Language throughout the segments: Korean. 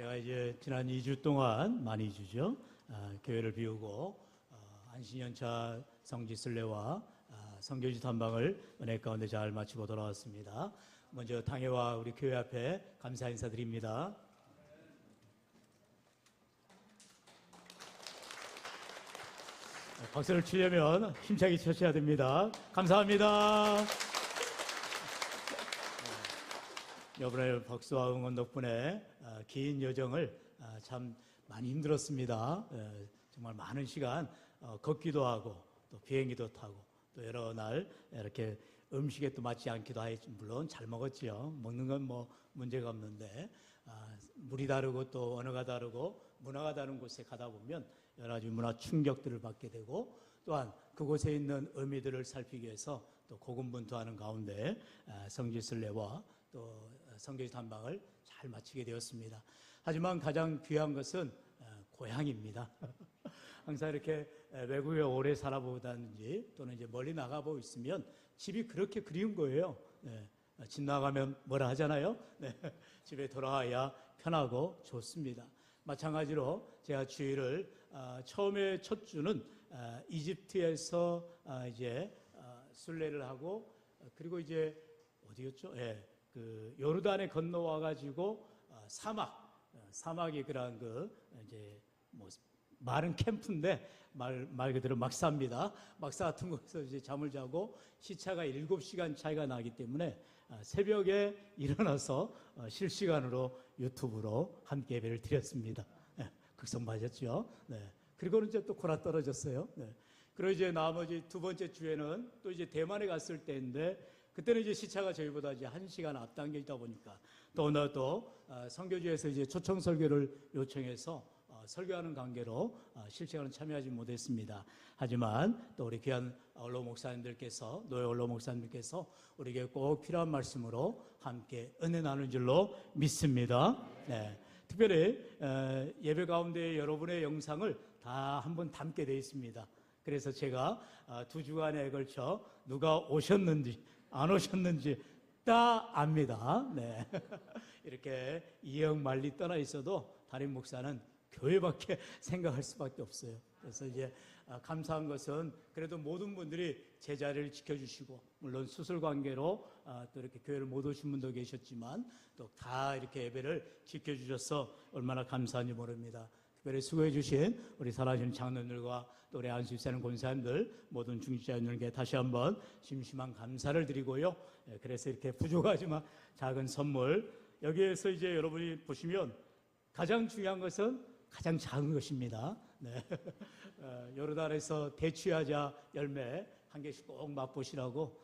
제가 이제 지난 2주 동안, 만 2주죠. 교회를 비우고 안신연차 성지순례와 선교지 탐방을 은혜 가운데 잘 마치고 돌아왔습니다. 먼저 당회와 우리 교회 앞에 감사 인사드립니다. 박수를 치려면 힘차게 쳐셔야 됩니다. 감사합니다. 여러분의 박수와 응원 덕분에 긴 여정을 참 많이 힘들었습니다. 정말 많은 시간 걷기도 하고 또 비행기도 타고 또 여러 날 이렇게 음식에 또 맞지 않기도 하여 물론 잘 먹었지요. 먹는 건 뭐 문제가 없는데 물이 다르고 또 언어가 다르고 문화가 다른 곳에 가다 보면 여러 가지 문화 충격들을 받게 되고 또한 그곳에 있는 의미들을 살피기 위해서 또 고군분투하는 가운데 성지순례와 또 선교지 탐방을 잘 마치게 되었습니다. 하지만 가장 귀한 것은 고향입니다. 항상 이렇게 외국에 오래 살아보다든지 또는 이제 멀리 나가보고 있으면 집이 그렇게 그리운 거예요. 집 나가면 뭐라 하잖아요. 집에 돌아와야 편하고 좋습니다. 마찬가지로 제가 주일을 처음에 첫 주는 이집트에서 이제 순례를 하고 그리고 이제 어디였죠? 그 요르단에 건너와 가지고 사막이 그런 그 이제 뭐 마른 캠프인데 말 그대로 막사입니다. 막사 같은 곳에서 이제 잠을 자고 시차가 7시간 차이가 나기 때문에 새벽에 일어나서 실시간으로 유튜브로 함께 예배를 드렸습니다. 극성 맞았죠. 그리고는 이제 또 골아 떨어졌어요. 그리고 이제 나머지 두 번째 주에는 또 이제 대만에 갔을 때인데 그때는 이제 시차가 저희보다 이제 1시간 앞당겨 있다 보니까 또 오늘 또 선교지에서 이제 초청 설교를 요청해서 설교하는 관계로 실시간은 참여하지 못했습니다. 하지만 또 우리 귀한 원로 목사님들께서 노예 원로 목사님들께서 우리에게 꼭 필요한 말씀으로 함께 은혜 나눈 줄로 믿습니다. 특별히 예배 가운데 여러분의 영상을 다 한번 담게 되어 있습니다. 그래서 제가 2주간에 걸쳐 누가 오셨는지 안 오셨는지 다 압니다. 이렇게 이역만리 떠나 있어도 담임 목사는 교회밖에 생각할 수밖에 없어요. 그래서 이제 감사한 것은 그래도 모든 분들이 제자리를 지켜주시고 물론 수술 관계로 또 이렇게 교회를 못 오신 분도 계셨지만 또 다 이렇게 예배를 지켜주셔서 얼마나 감사한지 모릅니다. 특별히 수고해 주신 우리 살아계신 장로님들과 또 우리 안수입사는 권사님들 모든 중직자님들께 다시 한번 심심한 감사를 드리고요. 그래서 이렇게 부족하지만 작은 선물 여기에서 이제 여러분이 보시면 가장 중요한 것은 가장 작은 것입니다. 요르단에서 대추야자 열매 한 개씩 꼭 맛보시라고.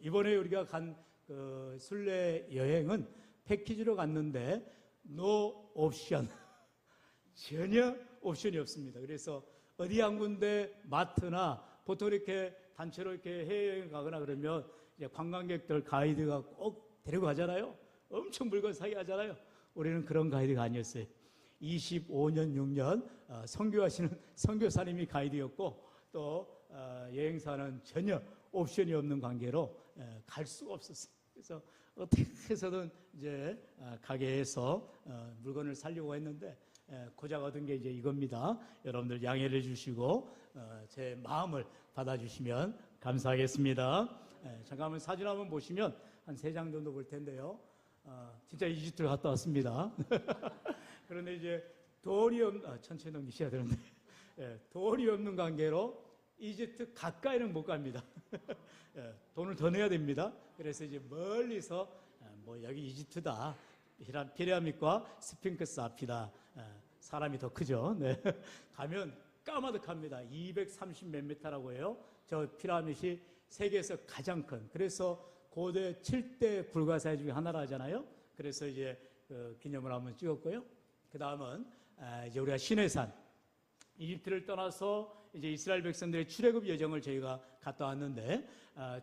이번에 우리가 간 그 순례 여행은 패키지로 갔는데 노 옵션 전혀 옵션이 없습니다. 그래서 어디 한 군데 마트나 보통 이렇게 단체로 이렇게 해외여행 가거나 그러면 이제 관광객들 가이드가 꼭 데리고 가잖아요. 엄청 물건 사게 하잖아요. 우리는 그런 가이드가 아니었어요. 25년, 6년 선교하시는 선교사님이 가이드였고 또 여행사는 전혀 옵션이 없는 관계로 갈 수가 없었어요. 그래서 어떻게 해서든 이제 가게에서 물건을 사려고 했는데 고작 얻은 게 이제 이겁니다. 여러분들 양해를 해주시고 제 마음을 받아주시면 감사하겠습니다. 잠깐만 사진 한번 보시면 한 3장 정도 볼 텐데요. 진짜 이집트를 갔다 왔습니다. 그런데 이제 돈이 없는, 천천히 넘기셔야 되는데, 돈이 없는 관계로 이집트 가까이는 못 갑니다. 돈을 더 내야 됩니다. 그래서 이제 멀리서, 뭐 여기 이집트다. 피라밋과 스핑크스 앞이다. 사람이 더 크죠. 가면 까마득합니다. 230 몇 미터라고 해요. 저 피라밋이 세계에서 가장 큰. 그래서 고대 7대 불가사의 중에 하나라 하잖아요. 그래서 이제 그 기념을 한번 찍었고요. 그 다음은 이제 우리가 시내산 이집트를 떠나서 이제 이스라엘 백성들의 출애굽 여정을 저희가 갔다 왔는데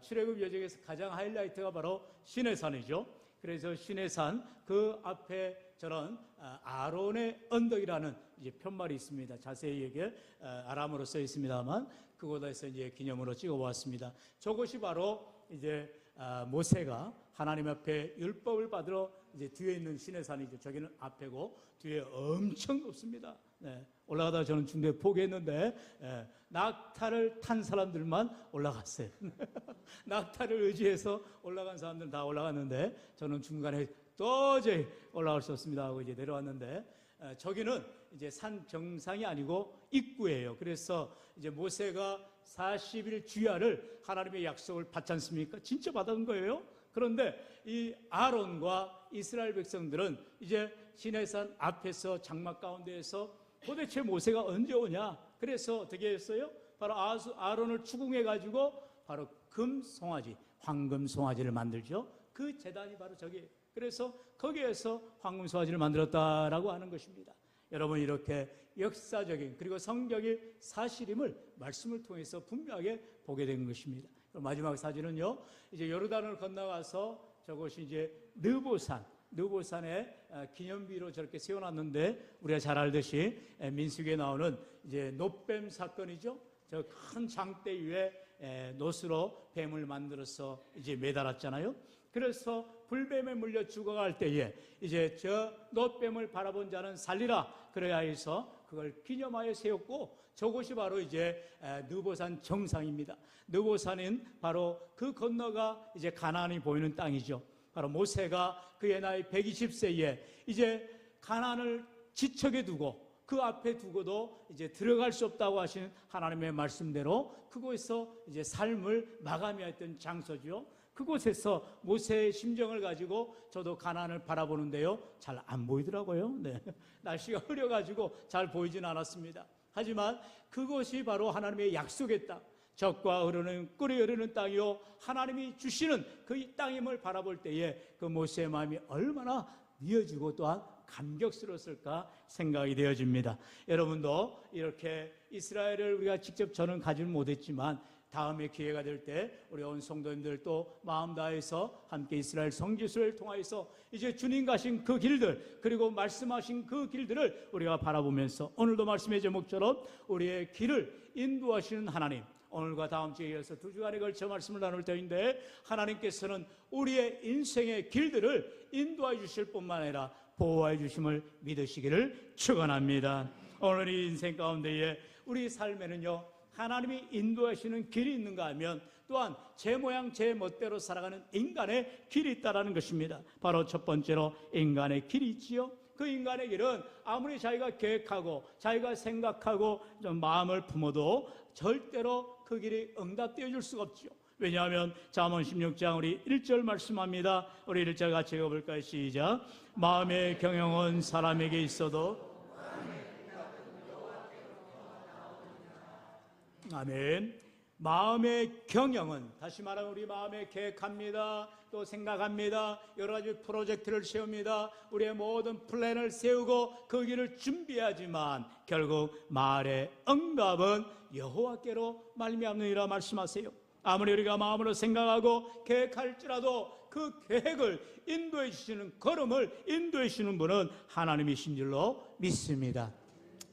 출애굽 여정에서 가장 하이라이트가 바로 시내산이죠. 그래서 시내산 그 앞에 저런 아론의 언덕이라는 이제 편말이 있습니다. 자세히 여기에 아람어로 써 있습니다만 그곳에서 이제 기념으로 찍어보았습니다. 저곳이 바로 이제 모세가 하나님 앞에 율법을 받으러 이제 뒤에 있는 시내산이죠. 저기는 앞에고 뒤에 엄청 높습니다. 네, 올라가다가 저는 중도에 포기했는데 낙타를 탄 사람들만 올라갔어요. 낙타를 의지해서 올라간 사람들은 다 올라갔는데 저는 중간에 도저히 올라갈 수 없습니다 하고 이제 내려왔는데, 저기는 이제 산 정상이 아니고 입구예요. 그래서 이제 모세가 40일 주야를 하나님의 약속을 받지 않습니까? 진짜 받은 거예요. 그런데 이 아론과 이스라엘 백성들은 이제 시내산 앞에서 장막 가운데에서 도대체 모세가 언제 오냐? 그래서 어떻게 했어요? 바로 아론을 추궁해 가지고 바로 금 송아지, 황금 송아지를 만들죠. 그 제단이 바로 저기. 그래서 거기에서 황금 송아지를 만들었다라고 하는 것입니다. 여러분, 이렇게 역사적인 그리고 성경의 사실임을 말씀을 통해서 분명하게 보게 된 것입니다. 마지막 사진은요, 이제 요르단을 건너가서 저곳이 이제 느보산에 기념비로 저렇게 세워놨는데, 우리가 잘 알듯이 민수기에 나오는 이제 놋뱀 사건이죠. 저 큰 장대 위에 놋으로 뱀을 만들어서 이제 매달았잖아요. 그래서 불뱀에 물려 죽어갈 때에 이제 저 놋뱀을 바라본 자는 살리라, 그래야 해서 그걸 기념하여 세웠고, 저곳이 바로 이제 느보산 정상입니다. 느보산은 바로 그 건너가 이제 가나안이 보이는 땅이죠. 바로 모세가 그의 나이 120세에 이제 가나안을 지척에 두고 그 앞에 두고도 이제 들어갈 수 없다고 하신 하나님의 말씀대로 그곳에서 이제 삶을 마감했던 장소죠. 그곳에서 모세의 심정을 가지고 저도 가나안을 바라보는데요, 잘 안 보이더라고요. 네. 날씨가 흐려가지고 잘 보이진 않았습니다. 하지만 그곳이 바로 하나님의 약속의 땅, 젖과 꿀이 흐르는 땅이요, 하나님이 주시는 그 땅임을 바라볼 때에 그 모세의 마음이 얼마나 미어지고 또한 감격스러웠을까 생각이 되어집니다. 여러분도 이렇게 이스라엘을 우리가 직접 저는 가지는 못했지만 다음에 기회가 될 때 우리 온 성도님들 또 마음 다해서 함께 이스라엘 성지순례를 통하여서 이제 주님 가신 그 길들, 그리고 말씀하신 그 길들을 우리가 바라보면서 오늘도 말씀의 제목처럼 우리의 길을 인도하시는 하나님, 오늘과 다음 주에 이어서 2주간에 걸쳐 말씀을 나눌 때인데, 하나님께서는 우리의 인생의 길들을 인도해 주실 뿐만 아니라 보호해 주심을 믿으시기를 축원합니다. 오늘 이 인생 가운데에 우리 삶에는요, 하나님이 인도하시는 길이 있는가 하면 또한 제 모양 제 멋대로 살아가는 인간의 길이 있다는 것입니다. 바로 첫 번째로 인간의 길이 있지요. 그 인간의 길은 아무리 자기가 계획하고 자기가 생각하고 좀 마음을 품어도 절대로 그 길이 응답되어 줄 수가 없죠. 왜냐하면 잠언 16장 우리 1절 말씀합니다. 우리 1절 같이 읽어볼까요? 시작. 마음의 경영은 사람에게 있어도 아멘. 마음의 경영은, 다시 말하면 우리 마음에 계획합니다, 또 생각합니다, 여러 가지 프로젝트를 세웁니다, 우리의 모든 플랜을 세우고 그 길을 준비하지만 결국 말의 응답은 여호와께로 말미암느니라 말씀하세요. 아무리 우리가 마음으로 생각하고 계획할지라도 그 계획을 인도해 주시는, 걸음을 인도해 주시는 분은 하나님이신 줄로 믿습니다.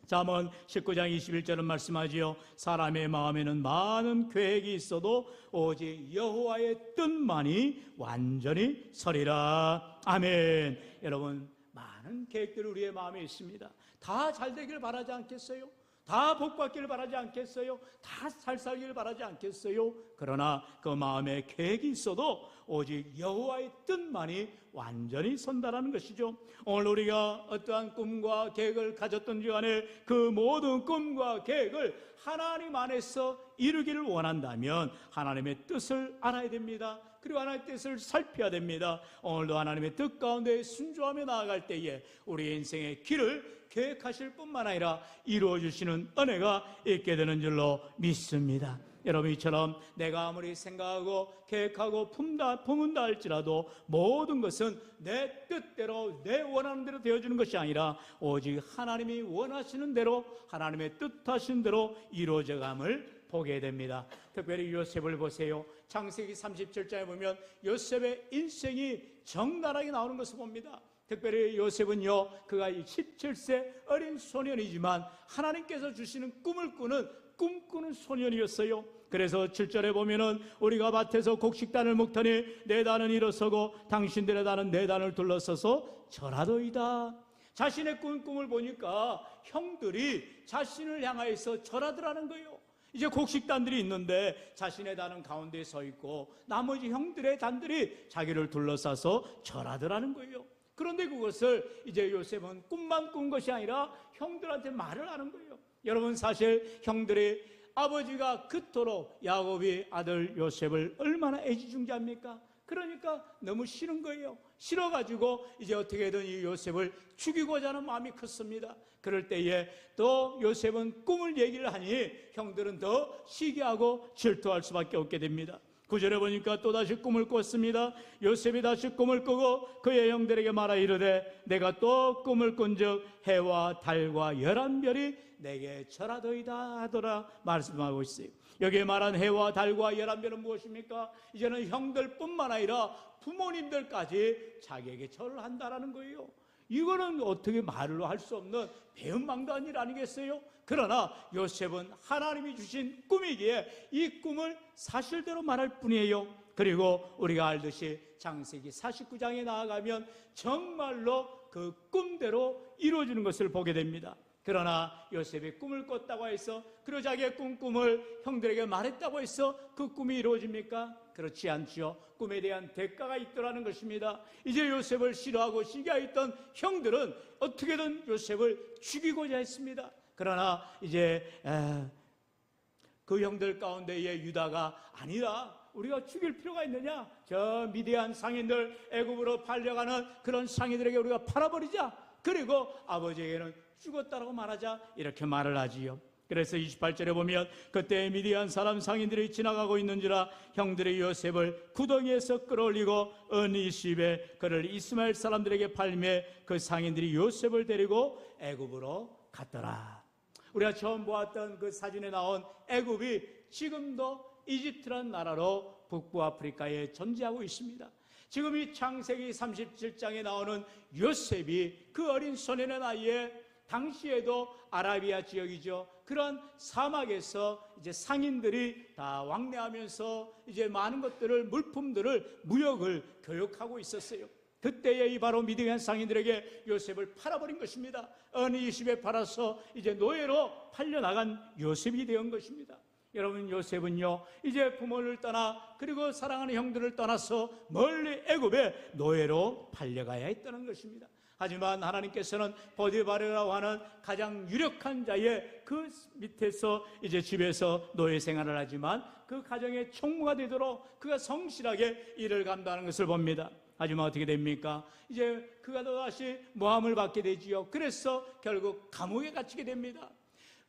잠언 19장 21절은 말씀하지요. 사람의 마음에는 많은 계획이 있어도 오직 여호와의 뜻만이 완전히 서리라. 아멘. 여러분, 많은 계획들이 우리의 마음에 있습니다. 다 잘 되길 바라지 않겠어요? 다 복받기를 바라지 않겠어요? 다 잘 살기를 바라지 않겠어요? 그러나 그 마음에 계획이 있어도 오직 여호와의 뜻만이 완전히 선다라는 것이죠. 오늘 우리가 어떠한 꿈과 계획을 가졌던 주간에 그 모든 꿈과 계획을 하나님 안에서 이루기를 원한다면 하나님의 뜻을 알아야 됩니다. 그리고 하나님의 뜻을 살펴야 됩니다. 오늘도 하나님의 뜻 가운데 순종하며 나아갈 때에 우리 인생의 길을 계획하실 뿐만 아니라 이루어 주시는 은혜가 있게 되는 줄로 믿습니다. 여러분, 이처럼 내가 아무리 생각하고 계획하고 품은다 할지라도 모든 것은 내 뜻대로 내 원하는 대로 되어주는 것이 아니라 오직 하나님이 원하시는 대로, 하나님의 뜻하신 대로 이루어져감을 보게 됩니다. 특별히 요셉을 보세요. 창세기 37장에 보면 요셉의 인생이 적나라하게 나오는 것을 봅니다. 특별히 요셉은요, 그가 17세 어린 소년이지만 하나님께서 주시는 꿈을 꾸는 꿈꾸는 소년이었어요. 그래서 7절에 보면은 우리가 밭에서 곡식단을 먹더니 내 단은 일어서고 당신들의 단은 내 단을 둘러서서 절하더이다. 자신의 꿈을 보니까 형들이 자신을 향하여서 절하더라는 거예요. 이제 곡식단들이 있는데 자신의 단은 가운데에 서 있고 나머지 형들의 단들이 자기를 둘러싸서 절하더라는 거예요. 그런데 그것을 이제 요셉은 꿈만 꾼 것이 아니라 형들한테 말을 하는 거예요. 여러분, 사실 형들이 아버지가 그토록 야곱이 아들 요셉을 얼마나 애지중지합니까? 그러니까 너무 싫은 거예요. 싫어가지고 이제 어떻게든 이 요셉을 죽이고자 하는 마음이 컸습니다. 그럴 때에 또 요셉은 꿈을 얘기를 하니 형들은 더 시기하고 질투할 수밖에 없게 됩니다. 9절에 보니까 또다시 꿈을 꿨습니다. 요셉이 다시 꿈을 꾸고 그의 형들에게 말하 이르되 내가 또 꿈을 꾼즉 해와 달과 11별이 내게 절하더이다 하더라 말씀하고 있어요. 여기에 말한 해와 달과 11별은 무엇입니까? 이제는 형들뿐만 아니라 부모님들까지 자기에게 절을 한다라는 거예요. 이거는 어떻게 말로 할 수 없는 배은망대한 일 아니겠어요? 그러나 요셉은 하나님이 주신 꿈이기에 이 꿈을 사실대로 말할 뿐이에요. 그리고 우리가 알듯이 창세기 49장에 나아가면 정말로 그 꿈대로 이루어지는 것을 보게 됩니다. 그러나 요셉이 꿈을 꿨다고 해서 그리고 자기의 꿈을 형들에게 말했다고 해서 그 꿈이 이루어집니까? 그렇지 않죠. 꿈에 대한 대가가 있더라는 것입니다. 이제 요셉을 싫어하고 시기하였던 형들은 어떻게든 요셉을 죽이고자 했습니다. 그러나 이제 그 형들 가운데에 유다가 아니라 우리가 죽일 필요가 있느냐? 저 미디안 상인들, 애굽으로 팔려가는 그런 상인들에게 우리가 팔아버리자. 그리고 아버지에게는 죽었다라고 말하자, 이렇게 말을 하지요. 그래서 28절에 보면 그때 미디안 사람 상인들이 지나가고 있는지라 형들이 요셉을 구덩이에서 끌어올리고 은 20에 그를 이스마엘 사람들에게 팔매 그 상인들이 요셉을 데리고 애굽으로 갔더라. 우리가 처음 보았던 그 사진에 나온 애굽이 지금도 이집트라는 나라로 북부 아프리카에 존재하고 있습니다. 지금 이 창세기 37장에 나오는 요셉이 그 어린 소년의 나이에 당시에도 아라비아 지역이죠. 그런 사막에서 이제 상인들이 다 왕래하면서 이제 많은 것들을, 물품들을, 무역을 교역하고 있었어요. 그때에 이 바로 미디안 상인들에게 요셉을 팔아버린 것입니다. 어느 20에 팔아서 이제 노예로 팔려나간 요셉이 된 것입니다. 여러분, 요셉은요 이제 부모를 떠나 그리고 사랑하는 형들을 떠나서 멀리 애굽에 노예로 팔려가야 했다는 것입니다. 하지만 하나님께서는 보디바르라고 하는 가장 유력한 자의 그 밑에서 이제 집에서 노예 생활을 하지만 그 가정의 총무가 되도록 그가 성실하게 일을 감당하는 것을 봅니다. 하지만 어떻게 됩니까? 이제 그가 또다시 모함을 받게 되지요. 그래서 결국 감옥에 갇히게 됩니다.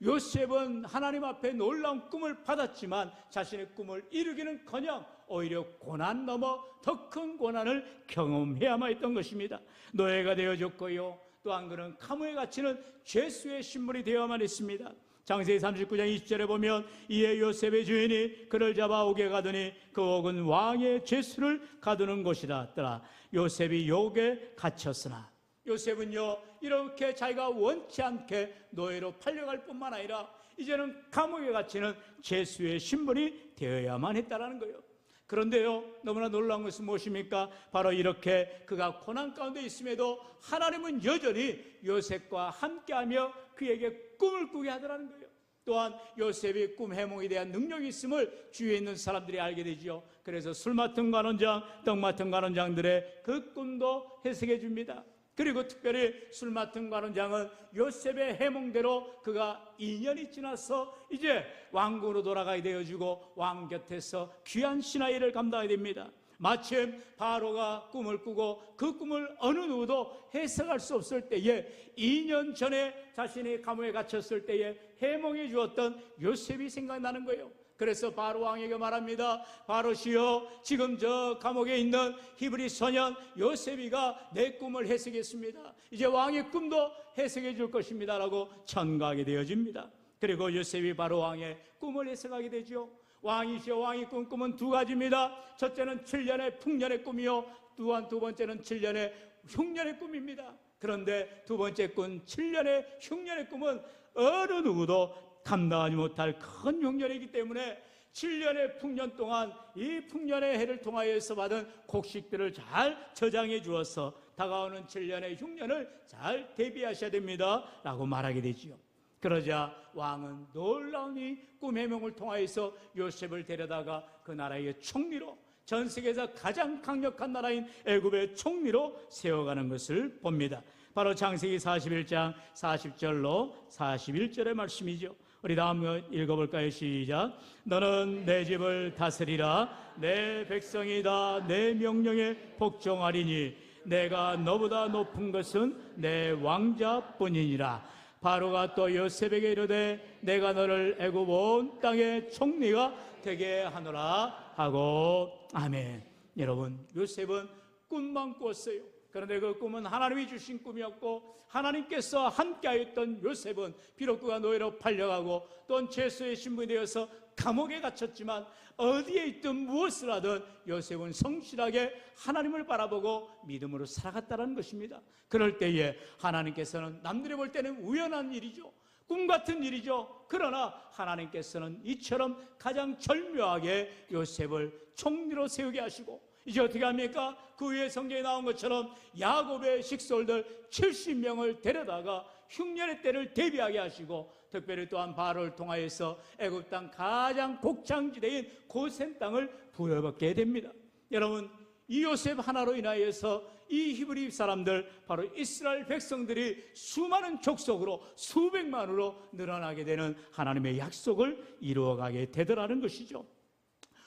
요셉은 하나님 앞에 놀라운 꿈을 받았지만 자신의 꿈을 이루기는커녕 오히려 고난 넘어 더 큰 고난을 경험해야만 했던 것입니다. 노예가 되어졌고요, 또한 그는 감옥에 갇히는 죄수의 신분이 되어야만 했습니다. 창세기 39장 20절에 보면 이에 요셉의 주인이 그를 잡아 옥에 가더니 그 옥은 왕의 죄수를 가두는 곳이라 하더라. 요셉이 옥에 갇혔으나, 요셉은요 이렇게 자기가 원치 않게 노예로 팔려갈 뿐만 아니라 이제는 감옥에 갇히는 죄수의 신분이 되어야만 했다라는 거예요. 그런데요 너무나 놀라운 것은 무엇입니까? 바로 이렇게 그가 고난 가운데 있음에도 하나님은 여전히 요셉과 함께하며 그에게 꿈을 꾸게 하더라는 거예요. 또한 요셉이 꿈 해몽에 대한 능력이 있음을 주위에 있는 사람들이 알게 되지요. 그래서 술 맡은 관원장, 떡 맡은 관원장들의 그 꿈도 해석해 줍니다. 그리고 특별히 술 맡은 관원장은 요셉의 해몽대로 그가 2년이 지나서 이제 왕궁으로 돌아가게 되어지고 왕 곁에서 귀한 신하의 일을 감당하게 됩니다. 마침 바로가 꿈을 꾸고 그 꿈을 어느 누구도 해석할 수 없을 때에 2년 전에 자신이 감옥에 갇혔을 때에 해몽해 주었던 요셉이 생각나는 거예요. 그래서 바로 왕에게 말합니다. 바로시여, 지금 저 감옥에 있는 히브리 소년 요셉이가 내 꿈을 해석했습니다. 이제 왕의 꿈도 해석해 줄 것입니다 라고 천가하게 되어집니다. 그리고 요셉이 바로 왕의 꿈을 해석하게 되죠. 왕이시여, 왕이 꾼 꿈은 두 가지입니다. 첫째는 7년의 풍년의 꿈이요, 또한 두 번째는 7년의 흉년의 꿈입니다. 그런데 두 번째 꿈 7년의 흉년의 꿈은 어느 누구도 감당하지 못할 큰 흉년이기 때문에 7년의 풍년 동안 이 풍년의 해를 통하여서 받은 곡식들을 잘 저장해 주어서 다가오는 7년의 흉년을 잘 대비하셔야 됩니다 라고 말하게 되지요. 그러자 왕은 놀라운 이 꿈의 해몽을 통하여서 요셉을 데려다가 그 나라의 총리로, 전 세계에서 가장 강력한 나라인 애굽의 총리로 세워가는 것을 봅니다. 바로 창세기 41장 40절로 41절의 말씀이죠. 우리 다음 읽어볼까요? 시작. 너는 내 집을 다스리라. 내 백성이다. 내 명령에 복종하리니 내가 너보다 높은 것은 내 왕자뿐이니라. 바로가 또 요셉에게 이르되 내가 너를 애굽 온 땅의 총리가 되게 하노라 하고. 아멘. 여러분, 요셉은 꿈만 꿨어요. 그런데 그 꿈은 하나님이 주신 꿈이었고, 하나님께서 함께하였던 요셉은 비록 그가 노예로 팔려가고 또는 죄수의 신분이 되어서 감옥에 갇혔지만 어디에 있든 무엇을 하든 요셉은 성실하게 하나님을 바라보고 믿음으로 살아갔다는 것입니다. 그럴 때에 하나님께서는 남들이 볼 때는 우연한 일이죠, 꿈 같은 일이죠. 그러나 하나님께서는 이처럼 가장 절묘하게 요셉을 총리로 세우게 하시고, 이제 어떻게 합니까? 그 위에 성경에 나온 것처럼 야곱의 식솔들 70명을 데려다가 흉년의 때를 대비하게 하시고, 특별히 또한 바로를 통하여서 애굽 땅 가장 곡창지대인 고센 땅을 부여받게 됩니다. 여러분, 이 요셉 하나로 인하여서 이 히브리 사람들, 바로 이스라엘 백성들이 수많은 족속으로 수백만으로 늘어나게 되는 하나님의 약속을 이루어가게 되더라는 것이죠.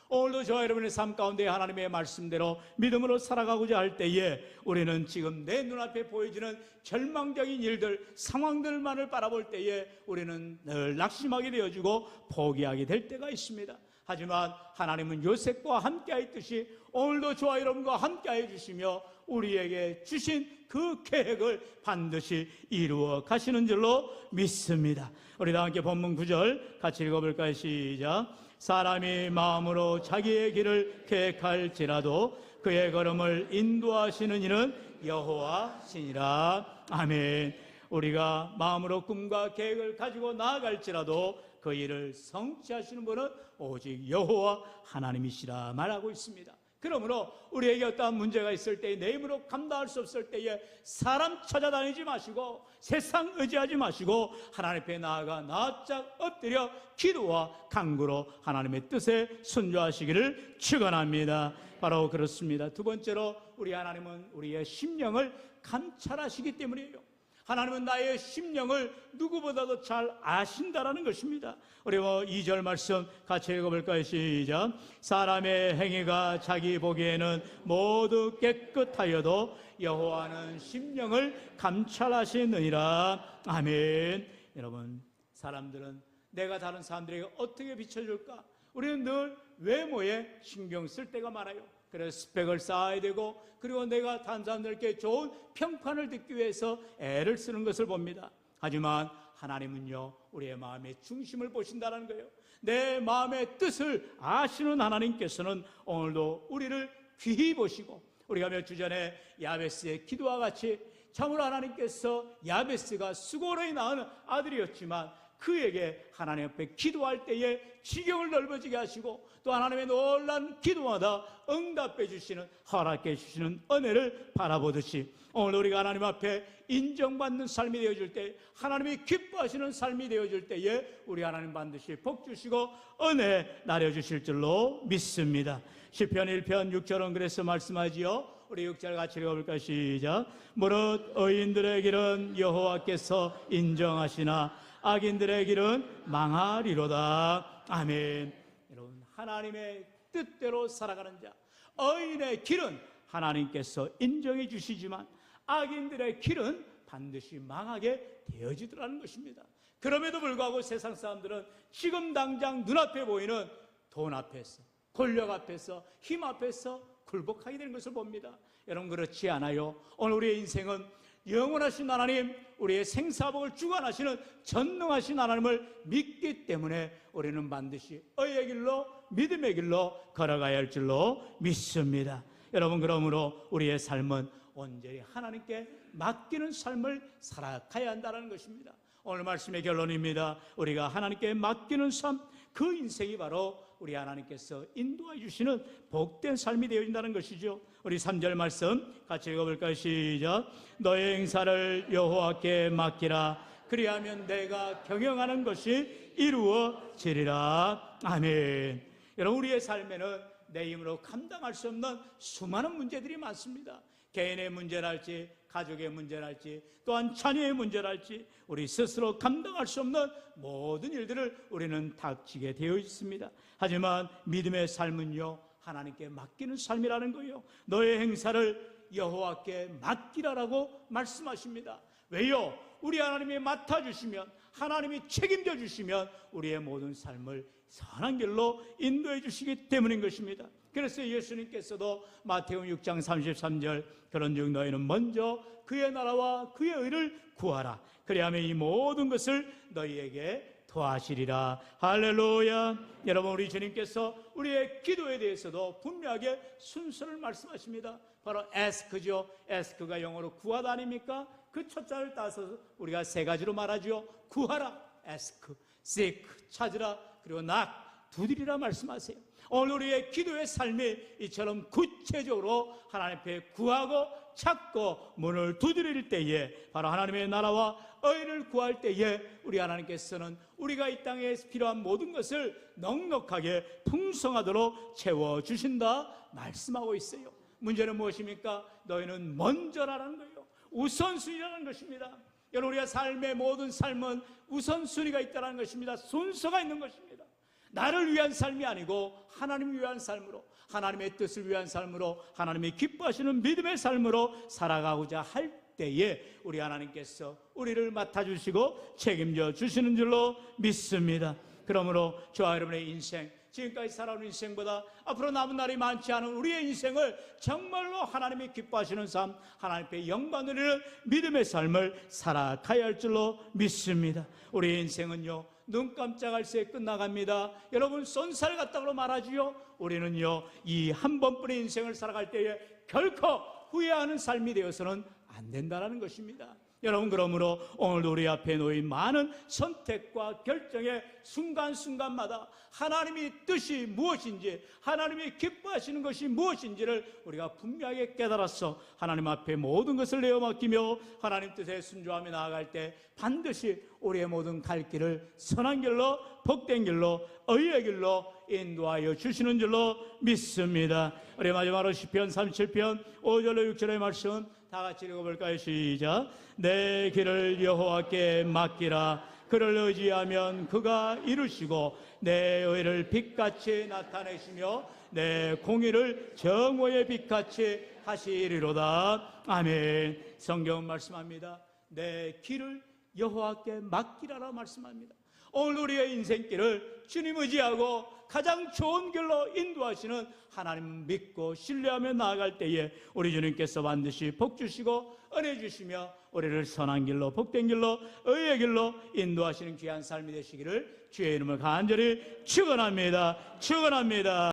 오늘도 저와 여러분의 삶 가운데 하나님의 말씀대로 믿음으로 살아가고자 할 때에 우리는 지금 내 눈앞에 보여지는 절망적인 일들, 상황들만을 바라볼 때에 우리는 늘 낙심하게 되어지고 포기하게 될 때가 있습니다. 하지만 하나님은 요셉과 함께하였듯이 오늘도 저와 여러분과 함께하여 주시며 우리에게 주신 그 계획을 반드시 이루어 가시는 줄로 믿습니다. 우리 다 함께 본문 9절 같이 읽어볼까요? 시작. 사람이 마음으로 자기의 길을 계획할지라도 그의 걸음을 인도하시는 이는 여호와시니라. 아멘. 우리가 마음으로 꿈과 계획을 가지고 나아갈지라도 그 일을 성취하시는 분은 오직 여호와 하나님이시라 말하고 있습니다. 그러므로 우리에게 어떠한 문제가 있을 때, 내 힘으로 감당할 수 없을 때에 사람 찾아다니지 마시고 세상 의지하지 마시고 하나님 앞에 나아가 납작 엎드려 기도와 간구로 하나님의 뜻에 순종하시기를 축원합니다. 바로 그렇습니다. 두 번째로, 우리 하나님은 우리의 심령을 감찰하시기 때문이에요. 하나님은 나의 심령을 누구보다도 잘 아신다라는 것입니다. 우리 2절 말씀 같이 읽어볼까요? 시작. 사람의 행위가 자기 보기에는 모두 깨끗하여도 여호와는 심령을 감찰하시느니라. 아멘. 여러분, 사람들은 내가 다른 사람들에게 어떻게 비춰줄까? 우리는 늘 외모에 신경 쓸 때가 많아요. 그래서 스펙을 쌓아야 되고, 그리고 내가 다른 사람들께 좋은 평판을 듣기 위해서 애를 쓰는 것을 봅니다. 하지만 하나님은요, 우리의 마음의 중심을 보신다는 거예요. 내 마음의 뜻을 아시는 하나님께서는 오늘도 우리를 귀히 보시고, 우리가 몇 주 전에 야베스의 기도와 같이 참으로 하나님께서 야베스가 수고로 낳은 아들이었지만 그에게 하나님 앞에 기도할 때에 지경을 넓어지게 하시고, 또 하나님의 놀라운 기도마다 응답해 주시는, 허락해 주시는 은혜를 바라보듯이 오늘 우리가 하나님 앞에 인정받는 삶이 되어줄 때, 하나님이 기뻐하시는 삶이 되어줄 때에 우리 하나님 반드시 복 주시고 은혜 나려주실 줄로 믿습니다. 시편 1편 6절은 그래서 말씀하지요. 우리 6절 같이 읽어볼까요? 시작. 무릇 의인들의 길은 여호와께서 인정하시나 악인들의 길은 망하리로다. 아멘. 여러분, 하나님의 뜻대로 살아가는 자, 의인의 길은 하나님께서 인정해 주시지만 악인들의 길은 반드시 망하게 되어지더라는 것입니다. 그럼에도 불구하고 세상 사람들은 지금 당장 눈앞에 보이는 돈 앞에서, 권력 앞에서, 힘 앞에서 굴복하게 되는 것을 봅니다. 여러분, 그렇지 않아요. 오늘 우리의 인생은 영원하신 하나님, 우리의 생사복을 주관하시는 전능하신 하나님을 믿기 때문에 우리는 반드시 의의 길로, 믿음의 길로 걸어가야 할 줄로 믿습니다. 여러분, 그러므로 우리의 삶은 온전히 하나님께 맡기는 삶을 살아가야 한다는 것입니다. 오늘 말씀의 결론입니다. 우리가 하나님께 맡기는 삶, 그 인생이 바로 우리 하나님께서 인도해 주시는 복된 삶이 되어진다는 것이죠. 우리 3절 말씀 같이 읽어볼까요? 시작. 너의 행사를 여호와께 맡기라. 그리하면 내가 경영하는 것이 이루어지리라. 아멘. 여러분, 우리의 삶에는 내 힘으로 감당할 수 없는 수많은 문제들이 많습니다. 개인의 문제랄지, 가족의 문제랄지, 또한 자녀의 문제랄지, 우리 스스로 감당할 수 없는 모든 일들을 우리는 닥치게 되어 있습니다. 하지만 믿음의 삶은요, 하나님께 맡기는 삶이라는 거예요. 너의 행사를 여호와께 맡기라라고 말씀하십니다. 왜요? 우리 하나님이 맡아주시면, 하나님이 책임져 주시면 우리의 모든 삶을 선한 길로 인도해 주시기 때문인 것입니다. 그래서 예수님께서도 마태복음 6장 33절 그런즉 너희는 먼저 그의 나라와 그의 의를 구하라. 그리하면 이 모든 것을 너희에게 더하시리라. 할렐루야. 여러분, 우리 주님께서 우리의 기도에 대해서도 분명하게 순서를 말씀하십니다. 바로 ask죠. ask가 영어로 구하다 아닙니까? 그 첫 자를 따서 우리가 세 가지로 말하죠. 구하라, ask, seek, 찾으라, 그리고 knock, 두드리라 말씀하세요. 오늘 우리의 기도의 삶이 이처럼 구체적으로 하나님 앞에 구하고 찾고 문을 두드릴 때에, 바로 하나님의 나라와 의를 구할 때에 우리 하나님께서는 우리가 이 땅에 필요한 모든 것을 넉넉하게 풍성하도록 채워주신다 말씀하고 있어요. 문제는 무엇입니까? 너희는 먼저라는 거예요. 우선순위라는 것입니다. 여러분, 우리가 삶의 모든 삶은 우선순위가 있다는 것입니다. 순서가 있는 것입니다. 나를 위한 삶이 아니고 하나님을 위한 삶으로, 하나님의 뜻을 위한 삶으로, 하나님이 기뻐하시는 믿음의 삶으로 살아가고자 할 때에 우리 하나님께서 우리를 맡아주시고 책임져 주시는 줄로 믿습니다. 그러므로 저와 여러분의 인생, 지금까지 살아온 인생보다 앞으로 남은 날이 많지 않은 우리의 인생을 정말로 하나님이 기뻐하시는 삶, 하나님께 영광 드리는 믿음의 삶을 살아가야 할 줄로 믿습니다. 우리의 인생은요, 눈 깜짝할 새에 끝나갑니다. 여러분, 쏜살 같다고 말하지요. 우리는요, 이 한 번뿐의 인생을 살아갈 때에 결코 후회하는 삶이 되어서는 안 된다는 것입니다. 여러분, 그러므로 오늘도 우리 앞에 놓인 많은 선택과 결정의 순간순간마다 하나님의 뜻이 무엇인지, 하나님이 기뻐하시는 것이 무엇인지를 우리가 분명하게 깨달아서 하나님 앞에 모든 것을 내어 맡기며 하나님 뜻에 순종하며 나아갈 때 반드시 우리의 모든 갈 길을 선한 길로, 복된 길로, 의의 길로 인도하여 주시는 줄로 믿습니다. 우리 마지막으로 시편 37편 5절로 6절의 말씀 다 같이 읽어볼까요? 시작. 내 길을 여호와께 맡기라. 그를 의지하면 그가 이루시고 내 의를 빛같이 나타내시며 내 공의를 정오의 빛같이 하시리로다. 아멘. 성경은 말씀합니다. 내 길을 여호와께 맡기라라 말씀합니다. 오늘 우리의 인생길을 주님 의지하고 가장 좋은 길로 인도하시는 하나님 믿고 신뢰하며 나아갈 때에 우리 주님께서 반드시 복 주시고 은혜 주시며 우리를 선한 길로, 복된 길로, 의의 길로 인도하시는 귀한 삶이 되시기를 주의 이름을 간절히 축원합니다. 축원합니다.